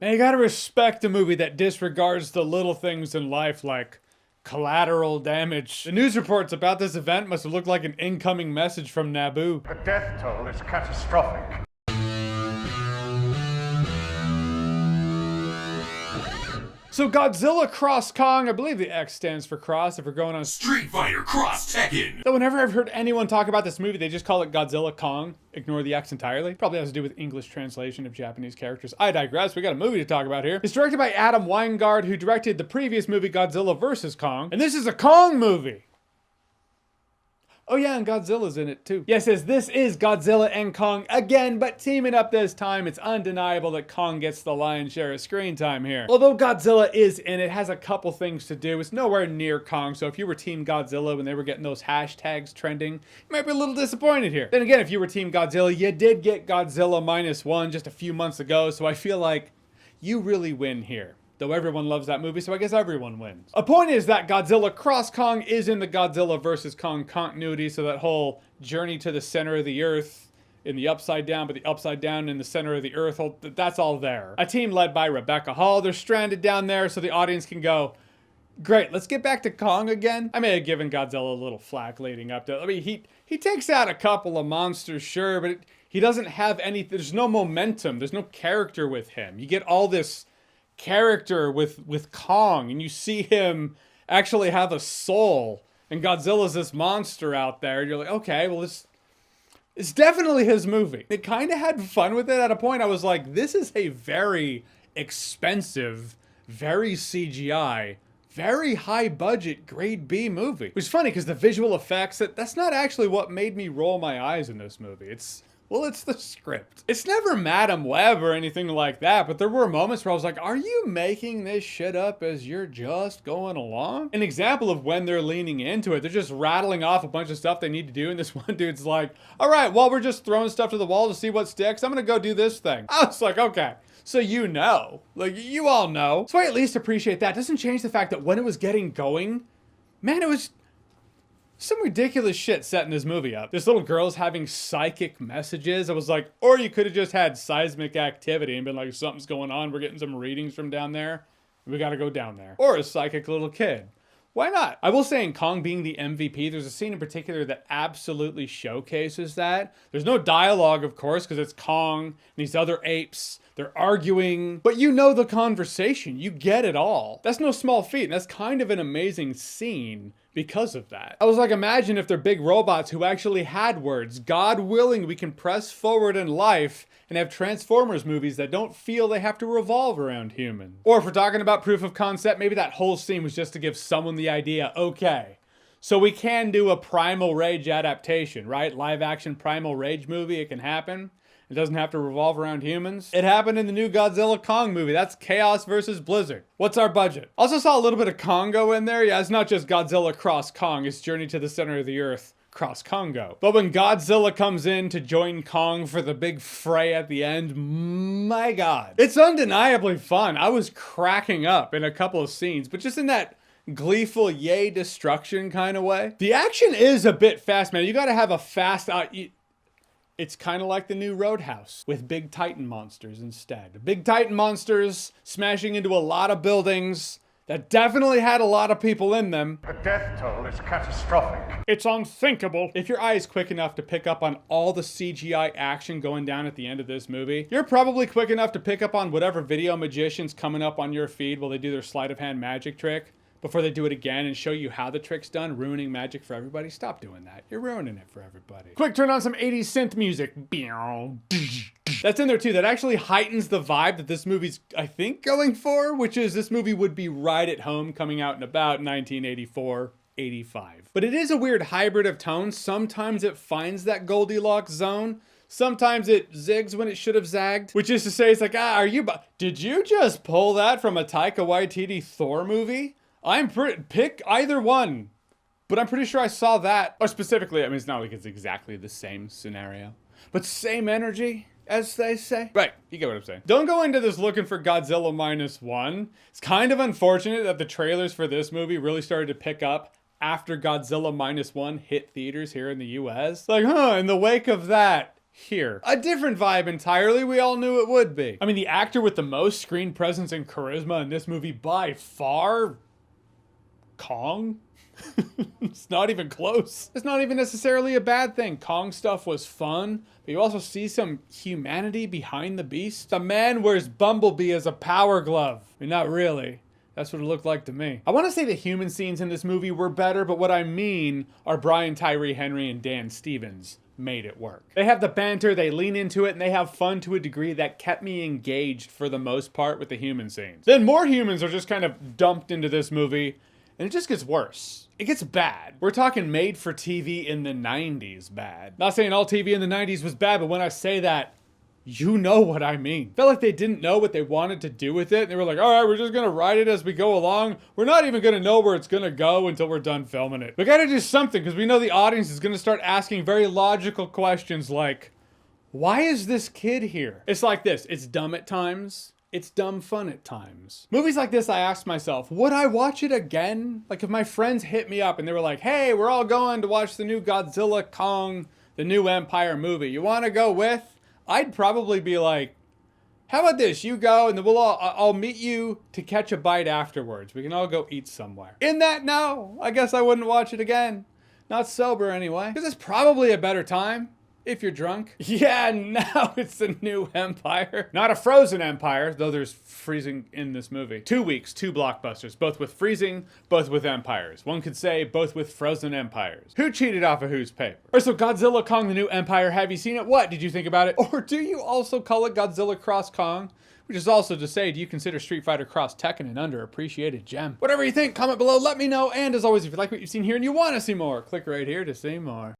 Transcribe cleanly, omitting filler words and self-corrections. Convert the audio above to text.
Man, you gotta respect a movie that disregards the little things in life like collateral damage. The news reports about this event must have looked like an incoming message from Naboo. The death toll is catastrophic. So Godzilla Cross Kong, I believe the X stands for cross if we're going on Street Fighter Cross Tekken. So whenever I've heard anyone talk about this movie, they just call it Godzilla Kong. Ignore the X entirely. Probably has to do with English translation of Japanese characters. I digress. We got a movie to talk about here. It's directed by Adam Weingard, who directed the previous movie Godzilla vs. Kong. And this is a Kong movie. Oh yeah, and Godzilla's in it too. Yes, this is Godzilla and Kong again, but teaming up this time. It's undeniable that Kong gets the lion's share of screen time here. Although Godzilla is in it, has a couple things to do. It's nowhere near Kong, so if you were Team Godzilla when they were getting those hashtags trending, you might be a little disappointed here. Then again, if you were Team Godzilla, you did get Godzilla -1 just a few months ago, so I feel like you really win here. Though everyone loves that movie, so I guess everyone wins. A point is that Godzilla Cross Kong is in the Godzilla vs. Kong continuity, so that whole journey to the center of the earth in the upside down, but the upside down in the center of the earth, that's all there. A team led by Rebecca Hall, they're stranded down there so the audience can go, great, let's get back to Kong again. I may have given Godzilla a little flack leading up to, I mean, he takes out a couple of monsters, sure, but he doesn't have any, there's no momentum, there's no character with him. You get all this character with Kong, and you see him actually have a soul, and Godzilla's this monster out there, and you're like, okay, well, it's definitely his movie. They kind of had fun with it. At a point I was like, this is a very expensive, very CGI, very high budget grade B movie. Which is funny because the visual effects, that's not actually what made me roll my eyes in this movie. It's the script. It's never Madam Web or anything like that, but there were moments where I was like, are you making this shit up as you're just going along? An example of when they're leaning into it, they're just rattling off a bunch of stuff they need to do, and this one dude's like, all right, well, we're just throwing stuff to the wall to see what sticks. I'm gonna go do this thing. I was like, okay. So you know. Like, you all know. So I at least appreciate that. Doesn't change the fact that when it was getting going, man, it was some ridiculous shit setting this movie up. This little girl's having psychic messages. I was like, or you could have just had seismic activity and been like, something's going on. We're getting some readings from down there. We gotta go down there. Or a psychic little kid. Why not? I will say in Kong being the MVP, there's a scene in particular that absolutely showcases that. There's no dialogue, of course, because it's Kong and these other apes. They're arguing, but you know the conversation. You get it all. That's no small feat, and that's kind of an amazing scene because of that. I was like, imagine if they're big robots who actually had words. God willing, we can press forward in life and have Transformers movies that don't feel they have to revolve around humans. Or if we're talking about proof of concept, maybe that whole scene was just to give someone the idea, okay, so we can do a Primal Rage adaptation, right? Live action Primal Rage movie, it can happen. It doesn't have to revolve around humans. It happened in the new Godzilla Kong movie. That's Chaos versus Blizzard. What's our budget? Also saw a little bit of Congo in there. Yeah, it's not just Godzilla Cross Kong. It's Journey to the Center of the Earth Cross Congo. But when Godzilla comes in to join Kong for the big fray at the end, my God. It's undeniably fun. I was cracking up in a couple of scenes, but just in that gleeful yay destruction kind of way. The action is a bit fast, man. You gotta have a fast... It's kind of like the new Roadhouse with big Titan monsters instead. Big Titan monsters smashing into a lot of buildings that definitely had a lot of people in them. The death toll is catastrophic. It's unthinkable. If your eye is quick enough to pick up on all the CGI action going down at the end of this movie, you're probably quick enough to pick up on whatever video magician's coming up on your feed while they do their sleight of hand magic trick before they do it again and show you how the trick's done, ruining magic for everybody. Stop doing that. You're ruining it for everybody. Quick, turn on some 80s synth music. That's in there too. That actually heightens the vibe that this movie's, I think, going for, which is this movie would be right at home coming out in about 1984. 85. But it is a weird hybrid of tones. Sometimes it finds that Goldilocks zone. Sometimes it zigs when it should have zagged. Which is to say, it's like, did you just pull that from a Taika Waititi Thor movie? Pick either one. But I'm pretty sure I saw that. Or specifically, I mean, it's not like it's exactly the same scenario. But same energy, as they say. Right, you get what I'm saying. Don't go into this looking for Godzilla -1. It's kind of unfortunate that the trailers for this movie really started to pick up after Godzilla -1 hit theaters here in the US. Like, in the wake of that, here. A different vibe entirely, we all knew it would be. I mean, the actor with the most screen presence and charisma in this movie by far, Kong? It's not even close. It's not even necessarily a bad thing. Kong stuff was fun, but you also see some humanity behind the beast. The man wears Bumblebee as a power glove. I mean, not really. That's what it looked like to me. I want to say the human scenes in this movie were better, but what I mean are Brian Tyree Henry and Dan Stevens made it work. They have the banter, they lean into it, and they have fun to a degree that kept me engaged for the most part with the human scenes. Then more humans are just kind of dumped into this movie, and it just gets worse. It gets bad. We're talking made for TV in the 90s bad. Not saying all TV in the 90s was bad, but when I say that, you know what I mean. Felt like they didn't know what they wanted to do with it. They were like, all right, we're just gonna ride it as we go along. We're not even gonna know where it's gonna go until we're done filming it. We gotta do something because we know the audience is gonna start asking very logical questions like, why is this kid here? It's like this, it's dumb at times. It's dumb fun at times. Movies like this, I asked myself, would I watch it again? Like if my friends hit me up and they were like, hey, we're all going to watch the new Godzilla Kong, the new Empire movie. You wanna go with? I'd probably be like, how about this? You go and then I'll meet you to catch a bite afterwards. We can all go eat somewhere. In that, no, I guess I wouldn't watch it again. Not sober anyway. Because it's probably a better time. If you're drunk. Yeah, now it's the new Empire. Not a frozen Empire, though there's freezing in this movie. 2 weeks, 2 blockbusters, both with freezing, both with empires. One could say both with frozen empires. Who cheated off of whose paper? Or so Godzilla Kong, the new Empire, have you seen it? What did you think about it? Or do you also call it Godzilla Cross Kong? Which is also to say, do you consider Street Fighter Cross Tekken an underappreciated gem? Whatever you think, comment below, let me know. And as always, if you like what you've seen here and you want to see more, click right here to see more.